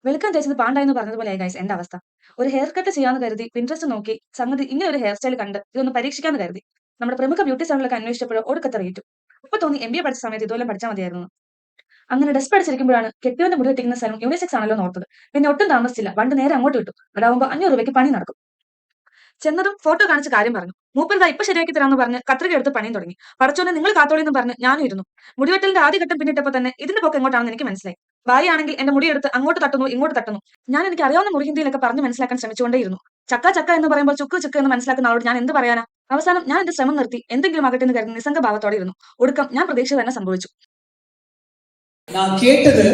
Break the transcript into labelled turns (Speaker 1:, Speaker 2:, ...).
Speaker 1: വെളുക്കാൻ തേച്ചത് പാണ്ടായെന്ന് പറഞ്ഞതുപോലെയായി guys എന്റെ അവസ്ഥ. ഒരു ഹെയർ കട്ട് ചെയ്യാന്ന് കരുതി പിൻട്രസ്റ്റ് നോക്കി സംഗതി ഇങ്ങനെ ഒരു ഹെയർ സ്റ്റൈൽ കണ്ട് ഇതൊന്ന് പരീക്ഷിക്കാന്ന് കരുതി. നമ്മുടെ പ്രമുഖ ബ്യൂട്ടി സലൂണിലൊക്കെ അന്വേഷിച്ചപ്പോഴോ ഒടുക്കത്തെ റേറ്റും. ഇപ്പൊ തോന്നി MBA പഠിച്ച സമയത്ത് ഇതുവല്ലം പഠിച്ചാൽ മതിയായിരുന്നു. അങ്ങനെ ഡെസ്ക് പഠിച്ചിരിക്കുമ്പോഴാണ് കെട്ടിയവന്റെ മുടി വെട്ടിക്കുന്ന സലൂൺ യൂണിസെക്സ് ആണല്ലോ എന്ന് ഓർത്തത്. പിന്നെ ഒട്ടും താമസിച്ചില്ല, വണ്ട് നേരെ അങ്ങോട്ട് വിട്ടു. അതാവുമ്പോ 500 രൂപയ്ക്ക് പണി നടക്കും. ചെന്നതും ഫോട്ടോ കാണിച്ച് കാര്യം പറഞ്ഞു. മൂപ്പരിതാ ഇപ്പൊ ശരിയാക്കി തരാന്ന് പറഞ്ഞ് കത്രിക എടുത്ത് പണിയും തുടങ്ങി. പടച്ചോനെ നിങ്ങൾ കാത്തോളിന്നും പറഞ്ഞ് ഞാനും ഇരുന്നു. മുടിവെട്ടലിന്റെ ആദ്യ ഘട്ടം പിന്നിട്ടപ്പോ തന്നെ ഇതിന്റെ പോക്ക് എങ്ങോട്ടാണെന്ന് എനിക്ക് മനസ്സിലായി. ഭാര്യയാണെങ്കിൽ എന്റെ മുടിയെടുത്ത് അങ്ങോട്ട് തട്ടുന്നു ഇങ്ങോട്ട് തട്ടുന്നു. ഞാൻ എനിക്ക് അറിയാവുന്ന മുറി ഹിന്ദിയിലൊക്കെ പറഞ്ഞ് മനസ്സിലാക്കാൻ ശ്രമിച്ചുകൊണ്ടേയിരുന്നു. ചക്ക ചക്ക എന്ന് പറയുമ്പോൾ ചുക്ക് ചുക്ക് എന്ന് മനസ്സിലാക്കുന്ന ആളോട് ഞാൻ എന്ത് പറയാനാ. അവസാനം ഞാൻ എന്റെ ശ്രമം നിർത്തി എന്തെങ്കിലും ആകട്ടെ എന്ന് കരുതി നിസ്സംഗ ഭാവത്തോടെ ഇരുന്നു. ഒടുക്കം ഞാൻ പ്രതീക്ഷ തന്നെ സംഭവിച്ചു.
Speaker 2: நான் கேட்டது